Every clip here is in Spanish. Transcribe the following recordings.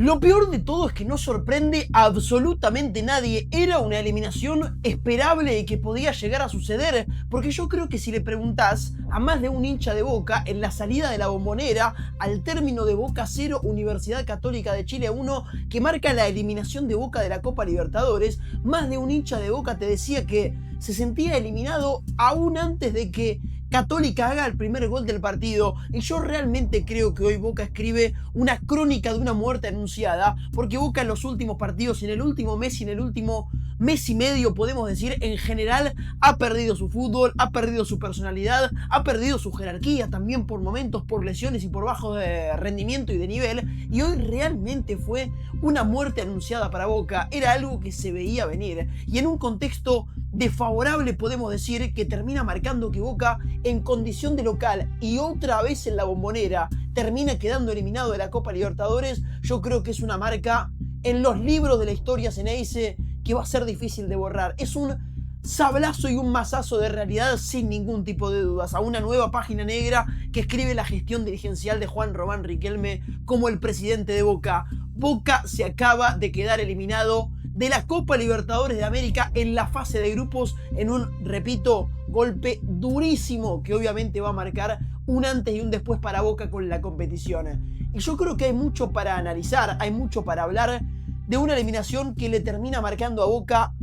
Lo peor de todo es que no sorprende a absolutamente nadie. Era una eliminación esperable y que podía llegar a suceder, porque yo creo que si le preguntás a más de un hincha de Boca en la salida de la Bombonera, al término de Boca 0, Universidad Católica de Chile 1, que marca la eliminación de Boca de la Copa Libertadores, más de un hincha de Boca te decía que se sentía eliminado aún antes de que Católica haga el primer gol del partido. Y yo realmente creo que hoy Boca escribe una crónica de una muerte anunciada, porque Boca en los últimos partidos, en el último mes y en el último mes y medio, podemos decir, en general, ha perdido su fútbol, ha perdido su personalidad, ha perdido su jerarquía también por momentos, por lesiones y por bajo de rendimiento y de nivel. Y hoy realmente fue una muerte anunciada para Boca. Era algo que se veía venir. Y en un contexto desfavorable podemos decir que termina marcando que Boca, en condición de local y otra vez en la Bombonera, termina quedando eliminado de la Copa Libertadores. Yo creo que es una marca en los libros de la historia Ceneice que va a ser difícil de borrar. Es un sablazo y un mazazo de realidad sin ningún tipo de dudas, a una nueva página negra que escribe la gestión dirigencial de Juan Román Riquelme como el presidente de Boca. Boca se acaba de quedar eliminado de la Copa Libertadores de América en la fase de grupos, en un, repito, golpe durísimo que obviamente va a marcar un antes y un después para Boca con la competición. Y yo creo que hay mucho para analizar, hay mucho para hablar de una eliminación que le termina marcando a Boca,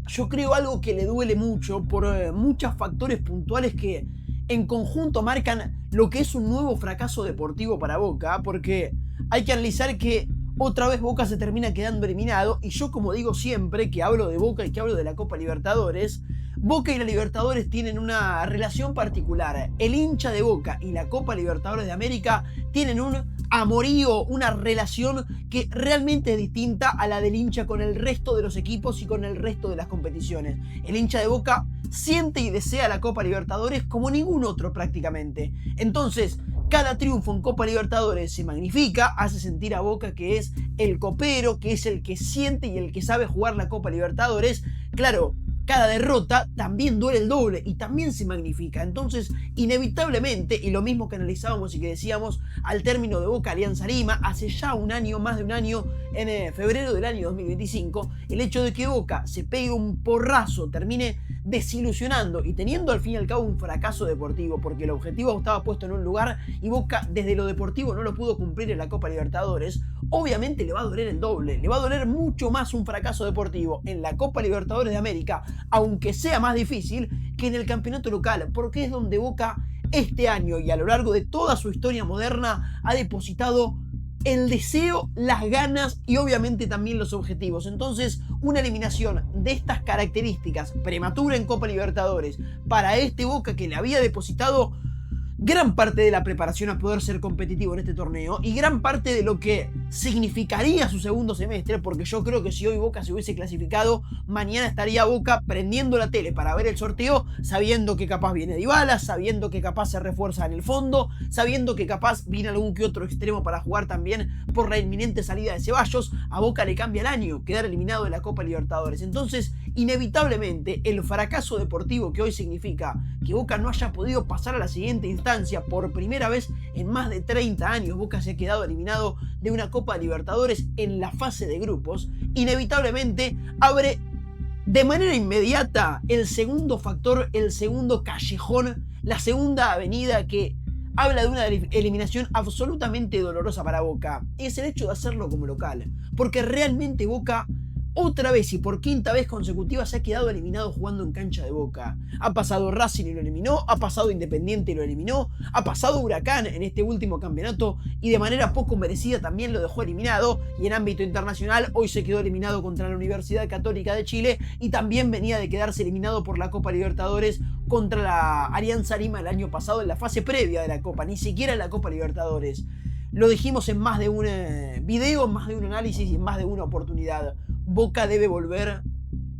yo creo, algo que le duele mucho por muchos factores puntuales que en conjunto marcan lo que es un nuevo fracaso deportivo para Boca, porque hay que analizar que otra vez Boca se termina quedando eliminado, y yo, como digo siempre que hablo de Boca y que hablo de la Copa Libertadores, Boca y la Libertadores tienen una relación particular. El hincha de Boca y la Copa Libertadores de América tienen un amorío, una relación que realmente es distinta a la del hincha con el resto de los equipos y con el resto de las competiciones. El hincha de Boca siente y desea la Copa Libertadores como ningún otro prácticamente. Entonces, cada triunfo en Copa Libertadores se magnifica, hace sentir a Boca que es el copero, que es el que siente y el que sabe jugar la Copa Libertadores. Claro, cada derrota también duele el doble y también se magnifica. Entonces, inevitablemente, y lo mismo que analizábamos y que decíamos al término de Boca Alianza Lima, hace ya un año, más de un año, en febrero del año 2025, el hecho de que Boca se pegue un porrazo, termine desilusionando y teniendo al fin y al cabo un fracaso deportivo, porque el objetivo estaba puesto en un lugar y Boca desde lo deportivo no lo pudo cumplir en la Copa Libertadores, obviamente le va a doler el doble, le va a doler mucho más un fracaso deportivo en la Copa Libertadores de América, aunque sea más difícil, que en el campeonato local, porque es donde Boca este año y a lo largo de toda su historia moderna ha depositado el deseo, las ganas y obviamente también los objetivos. Entonces, una eliminación de estas características prematura en Copa Libertadores para este Boca que le había depositado gran parte de la preparación a poder ser competitivo en este torneo y gran parte de lo que significaría su segundo semestre, porque yo creo que si hoy Boca se hubiese clasificado, mañana estaría Boca prendiendo la tele para ver el sorteo, sabiendo que capaz viene Dybala, sabiendo que capaz se refuerza en el fondo, sabiendo que capaz viene algún que otro extremo para jugar también por la inminente salida de Ceballos. A Boca le cambia el año quedar eliminado de la Copa Libertadores. Entonces, inevitablemente, el fracaso deportivo que hoy significa que Boca no haya podido pasar a la siguiente instancia por primera vez en más de 30 años, Boca se ha quedado eliminado de una Copa Libertadores en la fase de grupos, inevitablemente abre de manera inmediata el segundo factor, el segundo callejón, la segunda avenida que habla de una eliminación absolutamente dolorosa para Boca. Es el hecho de hacerlo como local, porque realmente Boca otra vez y por quinta vez consecutiva se ha quedado eliminado jugando en cancha de Boca. Ha pasado Racing y lo eliminó, ha pasado Independiente y lo eliminó, ha pasado Huracán en este último campeonato y de manera poco merecida también lo dejó eliminado, y en ámbito internacional hoy se quedó eliminado contra la Universidad Católica de Chile y también venía de quedarse eliminado por la Copa Libertadores contra la Alianza Lima el año pasado en la fase previa de la Copa, ni siquiera en la Copa Libertadores. Lo dijimos en más de un video, en más de un análisis y en más de una oportunidad. Boca debe volver a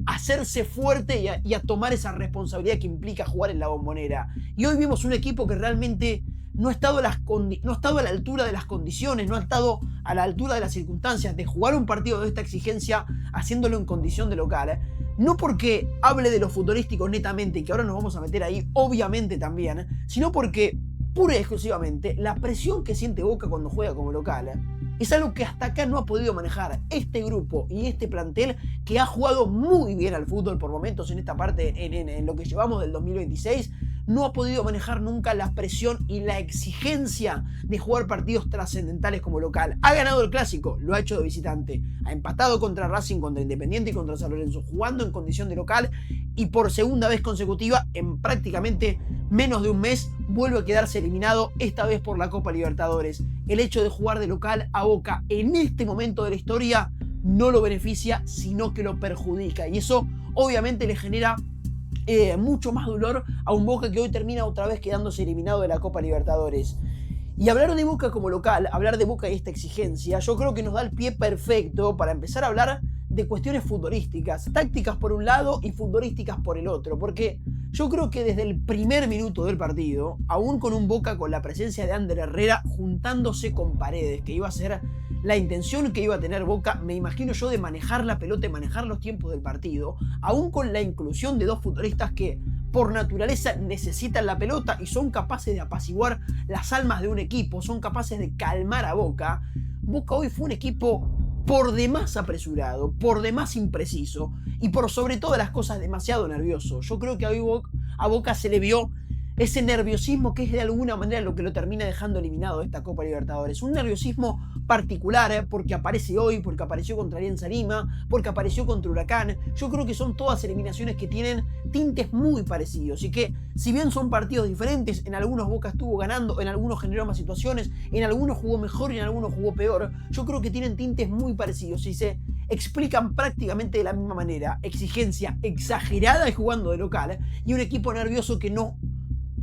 hacerse fuerte y a tomar esa responsabilidad que implica jugar en la Bombonera. Y hoy vimos un equipo que realmente no ha estado a la altura de las condiciones, no ha estado a la altura de las circunstancias de jugar un partido de esta exigencia haciéndolo en condición de local. No porque hable de lo futbolístico netamente, que ahora nos vamos a meter ahí, obviamente también, sino porque pura y exclusivamente la presión que siente Boca cuando juega como local es algo que hasta acá no ha podido manejar este grupo y este plantel, que ha jugado muy bien al fútbol por momentos en esta parte, en lo que llevamos del 2026. No ha podido manejar nunca la presión y la exigencia de jugar partidos trascendentales como local. Ha ganado el clásico, lo ha hecho de visitante. Ha empatado contra Racing, contra Independiente y contra San Lorenzo, jugando en condición de local, y por segunda vez consecutiva, en prácticamente menos de un mes, vuelve a quedarse eliminado, esta vez por la Copa Libertadores. El hecho de jugar de local a Boca en este momento de la historia no lo beneficia, sino que lo perjudica. Y eso obviamente le genera mucho más dolor a un Boca que hoy termina otra vez quedándose eliminado de la Copa Libertadores. Y hablar de Boca como local, hablar de Boca y esta exigencia, yo creo que nos da el pie perfecto para empezar a hablar de cuestiones futbolísticas, tácticas por un lado y futbolísticas por el otro, porque yo creo que desde el primer minuto del partido, aún con un Boca con la presencia de Ander Herrera juntándose con Paredes, que iba a ser la intención que iba a tener Boca, me imagino yo, de manejar la pelota y manejar los tiempos del partido, aún con la inclusión de dos futbolistas que por naturaleza necesitan la pelota y son capaces de apaciguar las almas de un equipo, son capaces de calmar a Boca. Boca hoy fue un equipo por demás apresurado, por demás impreciso y por sobre todas las cosas demasiado nervioso. Yo creo que hoy a Boca se le vio ese nerviosismo que es de alguna manera lo que lo termina dejando eliminado de esta Copa Libertadores. Un nerviosismo particular, porque aparece hoy, porque apareció contra Alianza Lima, porque apareció contra Huracán. Yo creo que son todas eliminaciones que tienen tintes muy parecidos y que, si bien son partidos diferentes, en algunos Boca estuvo ganando, en algunos generó más situaciones, en algunos jugó mejor y en algunos jugó peor. Yo creo que tienen tintes muy parecidos y se explican prácticamente de la misma manera. Exigencia exagerada y jugando de local, y un equipo nervioso que no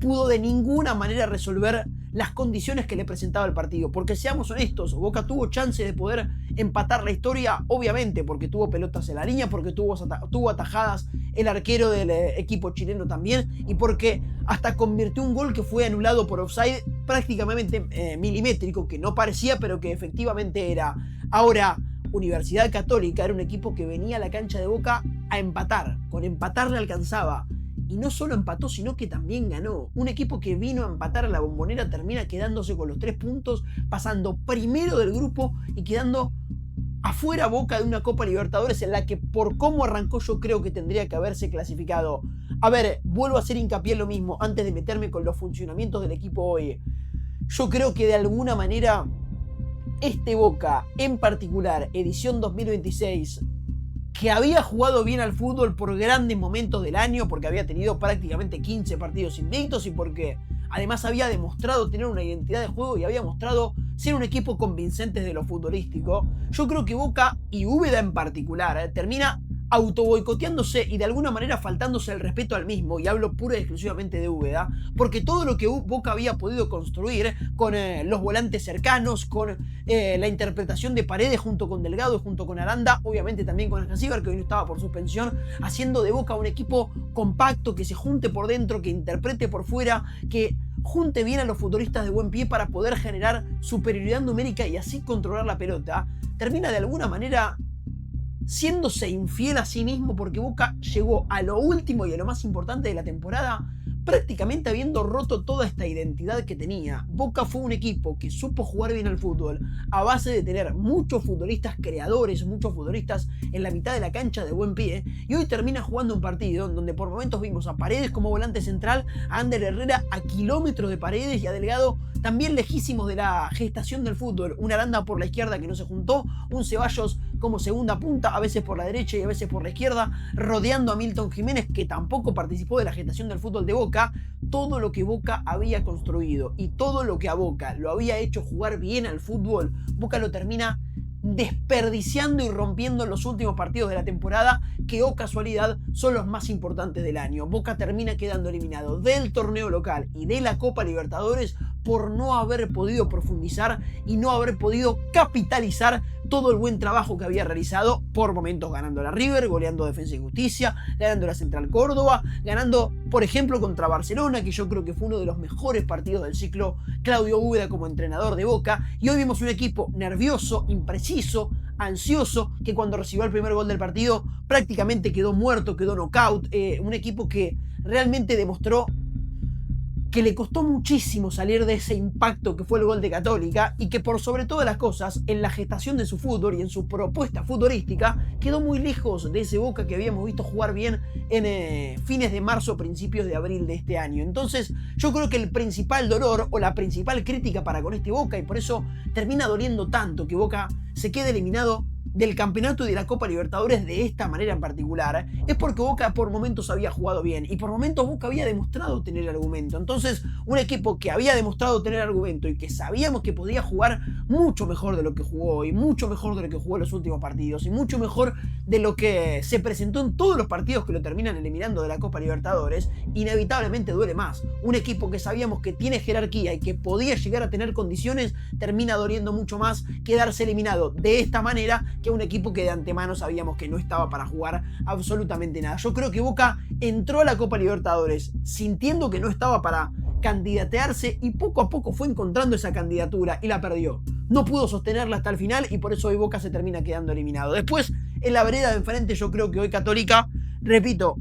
pudo de ninguna manera resolver las condiciones que le presentaba el partido. Porque seamos honestos, Boca tuvo chance de poder empatar la historia, obviamente, porque tuvo pelotas en la línea, porque tuvo atajadas el arquero del equipo chileno también, y porque hasta convirtió un gol que fue anulado por offside prácticamente milimétrico, que no parecía, pero que efectivamente era. Ahora, Universidad Católica era un equipo que venía a la cancha de Boca a empatar. Con empatar le alcanzaba. Y no solo empató, sino que también ganó. Un equipo que vino a empatar a la Bombonera termina quedándose con los 3 puntos, pasando primero del grupo y quedando afuera Boca de una Copa Libertadores en la que, por cómo arrancó, yo creo que tendría que haberse clasificado. A ver, vuelvo a hacer hincapié en lo mismo antes de meterme con los funcionamientos del equipo hoy. Yo creo que de alguna manera este Boca, en particular, edición 2026, que había jugado bien al fútbol por grandes momentos del año, porque había tenido prácticamente 15 partidos invictos y porque además había demostrado tener una identidad de juego y había mostrado ser un equipo convincente de lo futbolístico. Yo creo que Boca, y Úbeda en particular, termina autoboicoteándose y de alguna manera faltándose el respeto al mismo, y hablo pura y exclusivamente de Úbeda, porque todo lo que Boca había podido construir con los volantes cercanos, con la interpretación de Paredes junto con Delgado y junto con Aranda, obviamente también con Alcacíbar, que hoy no estaba por suspensión, haciendo de Boca un equipo compacto, que se junte por dentro, que interprete por fuera, que junte bien a los futbolistas de buen pie para poder generar superioridad numérica y así controlar la pelota, termina de alguna manera siéndose infiel a sí mismo, porque Boca llegó a lo último y a lo más importante de la temporada prácticamente habiendo roto toda esta identidad que tenía. Boca fue un equipo que supo jugar bien al fútbol a base de tener muchos futbolistas creadores, muchos futbolistas en la mitad de la cancha de buen pie, y hoy termina jugando un partido en donde por momentos vimos a Paredes como volante central, a Ander Herrera a kilómetros de Paredes y a Delgado también lejísimos de la gestación del fútbol. Un Aranda por la izquierda que no se juntó, un Ceballos como segunda punta, a veces por la derecha y a veces por la izquierda, rodeando a Milton Jiménez, que tampoco participó de la gestación del fútbol de Boca. Todo lo que Boca había construido y todo lo que a Boca lo había hecho jugar bien al fútbol, Boca lo termina desperdiciando y rompiendo en los últimos partidos de la temporada, que, oh casualidad, son los más importantes del año. Boca termina quedando eliminado del torneo local y de la Copa Libertadores por no haber podido profundizar y no haber podido capitalizar todo el buen trabajo que había realizado, por momentos ganando a la River, goleando a Defensa y Justicia, ganando a la Central Córdoba, ganando, por ejemplo, contra Barcelona, que yo creo que fue uno de los mejores partidos del ciclo Claudio Úbeda como entrenador de Boca. Y hoy vimos un equipo nervioso, impreciso, ansioso, que cuando recibió el primer gol del partido prácticamente quedó muerto, quedó knockout. Un equipo que realmente demostró que le costó muchísimo salir de ese impacto que fue el gol de Católica y que por sobre todas las cosas, en la gestación de su fútbol y en su propuesta futbolística, quedó muy lejos de ese Boca que habíamos visto jugar bien en fines de marzo, principios de abril de este año. Entonces yo creo que el principal dolor o la principal crítica para con este Boca, y por eso termina doliendo tanto que Boca se quede eliminado del campeonato y de la Copa Libertadores de esta manera en particular, es porque Boca por momentos había jugado bien y por momentos Boca había demostrado tener argumento. Entonces, un equipo que había demostrado tener argumento y que sabíamos que podía jugar mucho mejor de lo que jugó hoy, mucho mejor de lo que jugó en los últimos partidos y mucho mejor de lo que se presentó en todos los partidos que lo terminan eliminando de la Copa Libertadores, inevitablemente duele más. Un equipo que sabíamos que tiene jerarquía y que podía llegar a tener condiciones, termina doliendo mucho más quedarse eliminado de esta manera que un equipo que de antemano sabíamos que no estaba para jugar absolutamente nada. Yo creo que Boca entró a la Copa Libertadores sintiendo que no estaba para candidatearse y poco a poco fue encontrando esa candidatura y la perdió. No pudo sostenerla hasta el final y por eso hoy Boca se termina quedando eliminado. Después, en la vereda de enfrente, yo creo que hoy Católica, repito,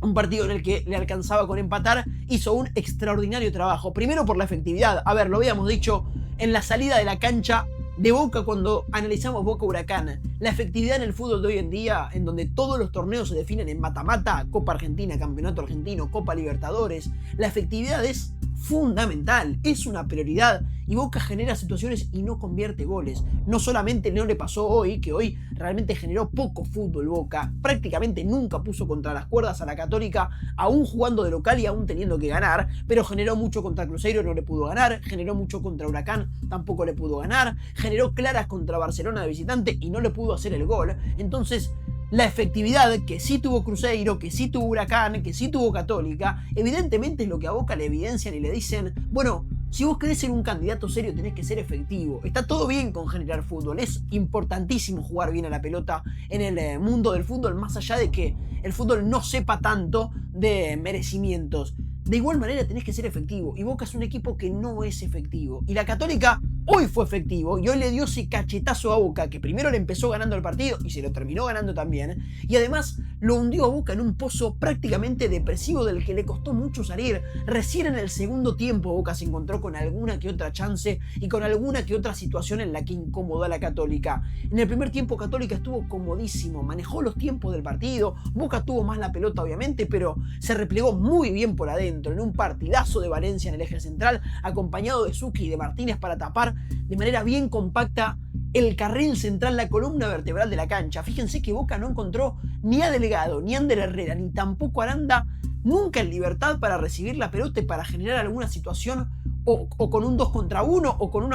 un partido en el que le alcanzaba con empatar, hizo un extraordinario trabajo. Primero por la efectividad. A ver, lo habíamos dicho en la salida de la cancha de Boca cuando analizamos Boca Huracán. La efectividad en el fútbol de hoy en día, en donde todos los torneos se definen en mata-mata, Copa Argentina, Campeonato Argentino, Copa Libertadores, la efectividad es fundamental, es una prioridad y Boca genera situaciones y no convierte goles. No solamente no le pasó hoy, que hoy realmente generó poco fútbol Boca, prácticamente nunca puso contra las cuerdas a la Católica, aún jugando de local y aún teniendo que ganar, pero generó mucho contra Cruzeiro, no le pudo ganar, generó mucho contra Huracán, tampoco le pudo ganar, generó claras contra Barcelona de visitante y no le pudo hacer el gol. Entonces, la efectividad que sí tuvo Cruzeiro, que sí tuvo Huracán, que sí tuvo Católica, evidentemente es lo que a Boca le evidencian y le dicen, bueno, si vos querés ser un candidato serio tenés que ser efectivo. Está todo bien con generar fútbol, es importantísimo jugar bien a la pelota en el mundo del fútbol, más allá de que el fútbol no sepa tanto de merecimientos. De igual manera tenés que ser efectivo y Boca es un equipo que no es efectivo. Y la Católica hoy fue efectivo y hoy le dio ese cachetazo a Boca, que primero le empezó ganando el partido y se lo terminó ganando también, y además lo hundió a Boca en un pozo prácticamente depresivo del que le costó mucho salir. Recién en el segundo tiempo Boca se encontró con alguna que otra chance y con alguna que otra situación en la que incomodó a la Católica. En el primer tiempo Católica estuvo comodísimo, manejó los tiempos del partido, Boca tuvo más la pelota obviamente, pero se replegó muy bien por adentro, en un partidazo de Valencia en el eje central, acompañado de Zucchi y de Martínez para tapar de manera bien compacta el carril central, la columna vertebral de la cancha. Fíjense que Boca no encontró ni a Delgado, ni a Ander Herrera, ni tampoco a Aranda nunca en libertad para recibir la pelota y para generar alguna situación o con un 2 contra 1 o con un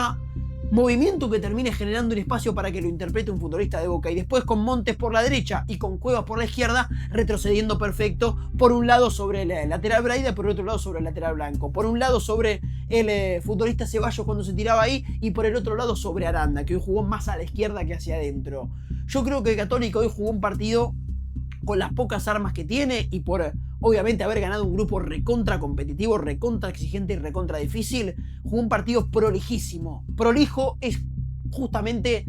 movimiento que termine generando un espacio para que lo interprete un futbolista de Boca. Y después con Montes por la derecha y con Cuevas por la izquierda, retrocediendo perfecto, por un lado sobre el lateral Braida, por el otro lado sobre el lateral Blanco, por un lado sobre el futbolista Ceballos cuando se tiraba ahí y por el otro lado sobre Aranda, que hoy jugó más a la izquierda que hacia adentro. Yo creo que Católica hoy jugó un partido con las pocas armas que tiene y por obviamente haber ganado un grupo recontra competitivo, recontra exigente y recontra difícil, jugó un partido prolijísimo. Prolijo es justamente,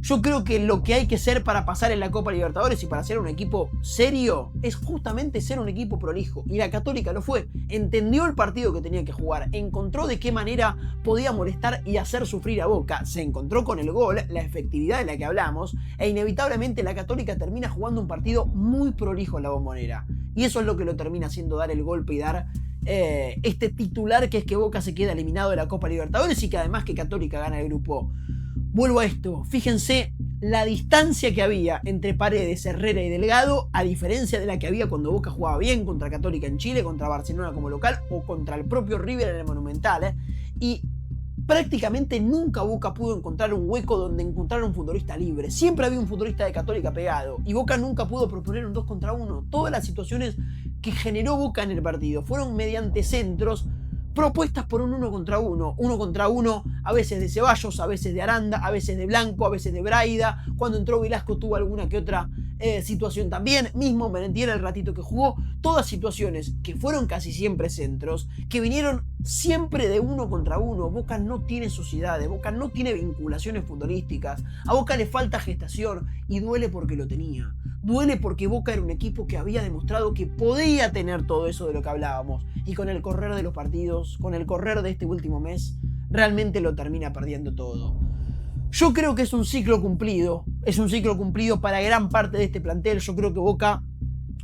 yo creo que lo que hay que ser para pasar en la Copa Libertadores y para ser un equipo serio es justamente ser un equipo prolijo. Y la Católica lo fue. Entendió el partido que tenía que jugar. Encontró de qué manera podía molestar y hacer sufrir a Boca. Se encontró con el gol, la efectividad de la que hablamos. E inevitablemente la Católica termina jugando un partido muy prolijo en la Bombonera. Y eso es lo que lo termina haciendo dar el golpe y dar este titular, que es que Boca se queda eliminado de la Copa Libertadores y que además que Católica gana el grupo. Vuelvo a esto, fíjense la distancia que había entre Paredes, Herrera y Delgado, a diferencia de la que había cuando Boca jugaba bien contra Católica en Chile, contra Barcelona como local o contra el propio River en el Monumental. Y prácticamente nunca Boca pudo encontrar un hueco donde encontrar un futbolista libre. Siempre había un futbolista de Católica pegado y Boca nunca pudo proponer un 2 contra 1. Todas las situaciones que generó Boca en el partido fueron mediante centros propuestas por un 1 contra 1. 1 contra 1 a veces de Ceballos, a veces de Aranda, a veces de Blanco, a veces de Braida. Cuando entró Velasco tuvo alguna que otra situación también. Mismo Merentiel el ratito que jugó. Todas situaciones que fueron casi siempre centros, que vinieron siempre de 1 contra 1. Boca no tiene sociedades, Boca no tiene vinculaciones futbolísticas. A Boca le falta gestación y duele porque lo tenía. Duele porque Boca era un equipo que había demostrado que podía tener todo eso de lo que hablábamos. Y con el correr de los partidos, con el correr de este último mes, realmente lo termina perdiendo todo. Yo creo que es un ciclo cumplido. Es un ciclo cumplido para gran parte de este plantel. Yo creo que Boca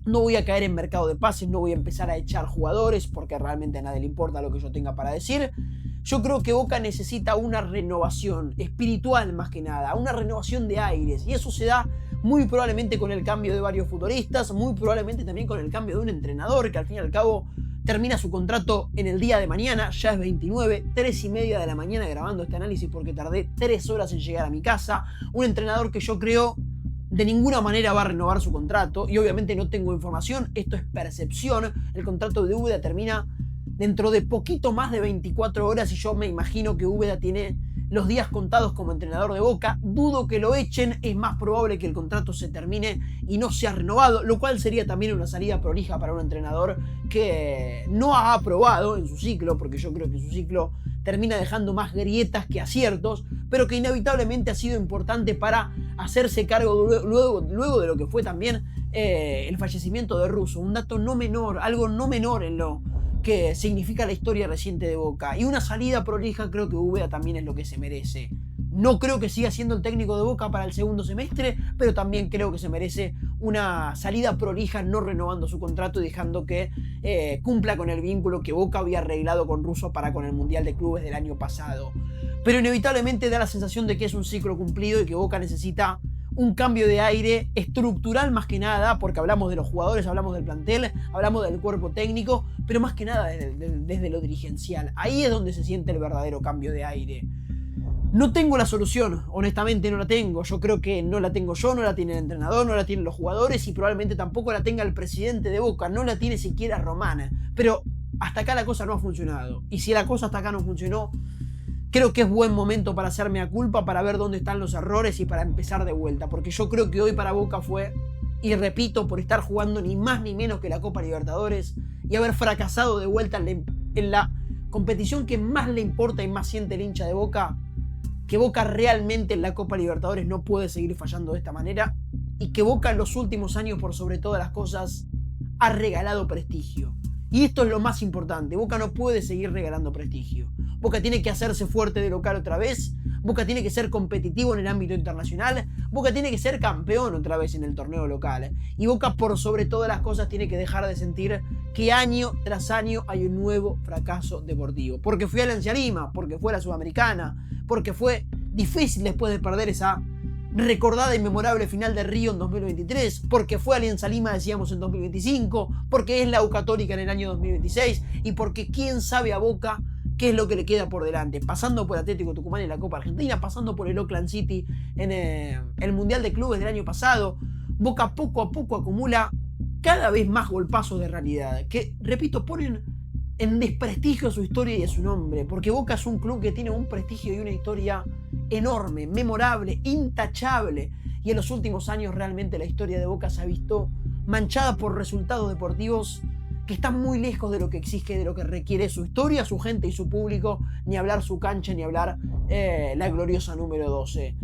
no voy a caer en mercado de pases, no voy a empezar a echar jugadores porque realmente a nadie le importa lo que yo tenga para decir. Yo creo que Boca necesita una renovación espiritual más que nada, una renovación de aires. Y eso se da muy probablemente con el cambio de varios futbolistas, muy probablemente también con el cambio de un entrenador que al fin y al cabo termina su contrato en el día de mañana, ya es 29, 3:30 de la mañana grabando este análisis porque tardé 3 horas en llegar a mi casa. Un entrenador que yo creo de ninguna manera va a renovar su contrato y obviamente no tengo información, esto es percepción. El contrato de Úbeda termina dentro de poquito más de 24 horas y yo me imagino que Úbeda tiene los días contados como entrenador de Boca. Dudo que lo echen, es más probable que el contrato se termine y no sea renovado, lo cual sería también una salida prolija para un entrenador que no ha aprobado en su ciclo, porque yo creo que su ciclo termina dejando más grietas que aciertos, pero que inevitablemente ha sido importante para hacerse cargo luego de lo que fue también el fallecimiento de Russo. Un dato no menor, algo no menor en lo que significa la historia reciente de Boca. Y una salida prolija creo que Úbeda también es lo que se merece. No creo que siga siendo el técnico de Boca para el segundo semestre, pero también creo que se merece una salida prolija no renovando su contrato y dejando que cumpla con el vínculo que Boca había arreglado con Russo para con el Mundial de Clubes del año pasado. Pero inevitablemente da la sensación de que es un ciclo cumplido y que Boca necesita un cambio de aire estructural más que nada, porque hablamos de los jugadores, hablamos del plantel, hablamos del cuerpo técnico, pero más que nada desde lo dirigencial. Ahí es donde se siente el verdadero cambio de aire. No tengo la solución, honestamente no la tengo. Yo creo que no la tengo yo, no la tiene el entrenador, no la tienen los jugadores y probablemente tampoco la tenga el presidente de Boca, no la tiene siquiera Romana. Pero hasta acá la cosa no ha funcionado. Y si la cosa hasta acá no funcionó, creo que es buen momento para hacerme a culpa, para ver dónde están los errores y para empezar de vuelta. Porque yo creo que hoy para Boca fue, y repito, por estar jugando ni más ni menos que la Copa Libertadores y haber fracasado de vuelta en la competición que más le importa y más siente el hincha de Boca, que Boca realmente en la Copa Libertadores no puede seguir fallando de esta manera y que Boca en los últimos años, por sobre todas las cosas, ha regalado prestigio. Y esto es lo más importante. Boca no puede seguir regalando prestigio. Boca tiene que hacerse fuerte de local otra vez. Boca tiene que ser competitivo en el ámbito internacional. Boca tiene que ser campeón otra vez en el torneo local. Y Boca, por sobre todas las cosas, tiene que dejar de sentir que año tras año hay un nuevo fracaso deportivo. Porque fue Alianza Lima, porque fue la Sudamericana, porque fue difícil después de perder esa recordada y memorable final de Río en 2023, porque fue Alianza Lima, decíamos, en 2025, porque es la U Católica en el año 2026 y porque quién sabe a Boca qué es lo que le queda por delante, pasando por Atlético Tucumán en la Copa Argentina, pasando por el Oakland City en el Mundial de Clubes del año pasado. Boca poco a poco acumula cada vez más golpazos de realidad, que, repito, ponen en desprestigio a su historia y a su nombre, porque Boca es un club que tiene un prestigio y una historia enorme, memorable, intachable, y en los últimos años realmente la historia de Boca se ha visto manchada por resultados deportivos que están muy lejos de lo que exige, de lo que requiere su historia, su gente y su público, ni hablar su cancha, ni hablar la gloriosa número 12.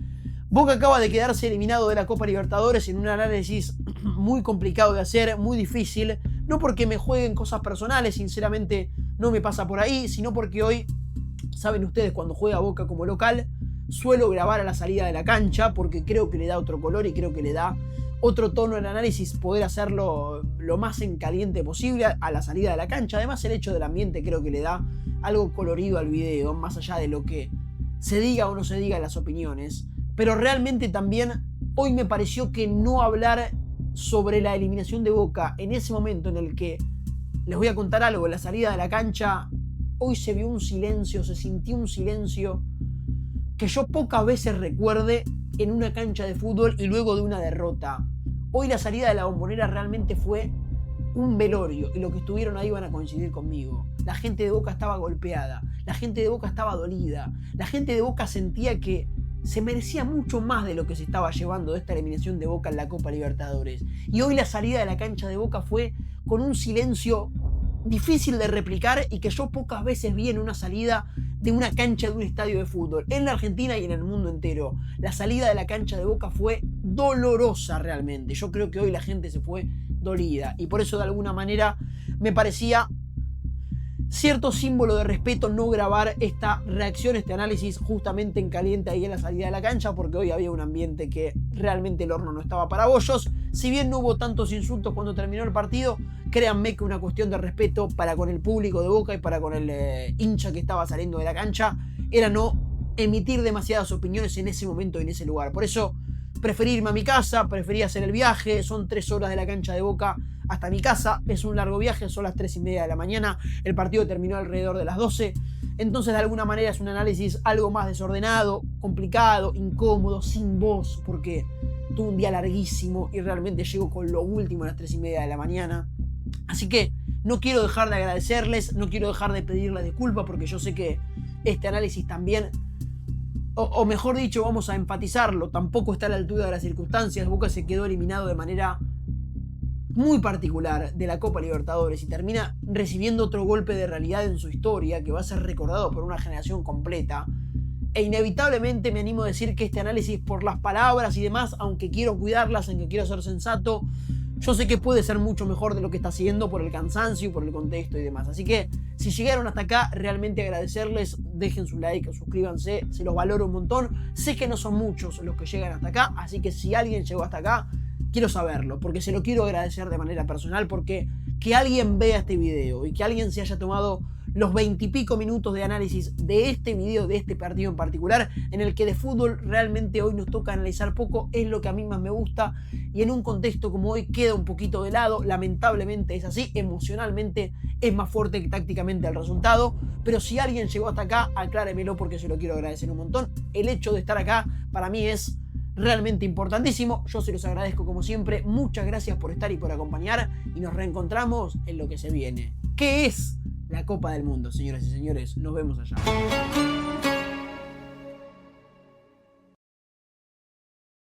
Boca acaba de quedarse eliminado de la Copa Libertadores en un análisis muy complicado de hacer, muy difícil, no porque me jueguen cosas personales, sinceramente no me pasa por ahí, sino porque hoy, saben ustedes, cuando juega Boca como local, suelo grabar a la salida de la cancha porque creo que le da otro color y creo que le da otro tono al análisis, poder hacerlo lo más en caliente posible a la salida de la cancha. Además, el hecho del ambiente creo que le da algo colorido al video, más allá de lo que se diga o no se diga en las opiniones. Pero realmente también hoy me pareció que no hablar sobre la eliminación de Boca en ese momento en el que, les voy a contar algo, en la salida de la cancha, hoy se vio un silencio, se sintió un silencio que yo pocas veces recuerde en una cancha de fútbol y luego de una derrota. Hoy la salida de la Bombonera realmente fue un velorio y los que estuvieron ahí van a coincidir conmigo. La gente de Boca estaba golpeada, la gente de Boca estaba dolida, la gente de Boca sentía que se merecía mucho más de lo que se estaba llevando de esta eliminación de Boca en la Copa Libertadores. Y hoy la salida de la cancha de Boca fue con un silencio difícil de replicar y que yo pocas veces vi en una salida de una cancha de un estadio de fútbol, en la Argentina y en el mundo entero. La salida de la cancha de Boca fue dolorosa realmente. Yo creo que hoy la gente se fue dolida y por eso de alguna manera me parecía cierto símbolo de respeto no grabar esta reacción, este análisis justamente en caliente ahí en la salida de la cancha, porque hoy había un ambiente que realmente el horno no estaba para bollos. Si bien no hubo tantos insultos cuando terminó el partido, créanme que una cuestión de respeto para con el público de Boca y para con el hincha que estaba saliendo de la cancha era no emitir demasiadas opiniones en ese momento y en ese lugar. Por eso preferí irme a mi casa, preferí hacer el viaje. Son 3 horas de la cancha de Boca hasta mi casa, es un largo viaje, son las 3:30 de la mañana, el partido terminó alrededor de las 12, entonces de alguna manera es un análisis algo más desordenado, complicado, incómodo, sin voz, porque tuve un día larguísimo y realmente llego con lo último a las 3:30 de la mañana. Así que no quiero dejar de agradecerles, no quiero dejar de pedirles disculpas, porque yo sé que este análisis también, o mejor dicho, vamos a empatizarlo, tampoco está a la altura de las circunstancias. Boca se quedó eliminado de manera muy particular de la Copa Libertadores y termina recibiendo otro golpe de realidad en su historia que va a ser recordado por una generación completa. E inevitablemente me animo a decir que este análisis, por las palabras y demás, aunque quiero cuidarlas, aunque quiero ser sensato, yo sé que puede ser mucho mejor de lo que está haciendo por el cansancio, por el contexto y demás. Así que si llegaron hasta acá, realmente agradecerles, dejen su like, suscríbanse, se los valoro un montón. Sé que no son muchos los que llegan hasta acá, así que si alguien llegó hasta acá, quiero saberlo, porque se lo quiero agradecer de manera personal, porque que alguien vea este video y que alguien se haya tomado los 20 y pico minutos de análisis de este video, de este partido en particular, en el que de fútbol realmente hoy nos toca analizar poco, es lo que a mí más me gusta, y en un contexto como hoy queda un poquito de lado. Lamentablemente es así, emocionalmente es más fuerte que tácticamente el resultado, pero si alguien llegó hasta acá, acláremelo, porque se lo quiero agradecer un montón. El hecho de estar acá para mí es realmente importantísimo. Yo se los agradezco como siempre. Muchas gracias por estar y por acompañar, y nos reencontramos en lo que se viene, que es la Copa del Mundo, señoras y señores. Nos vemos allá.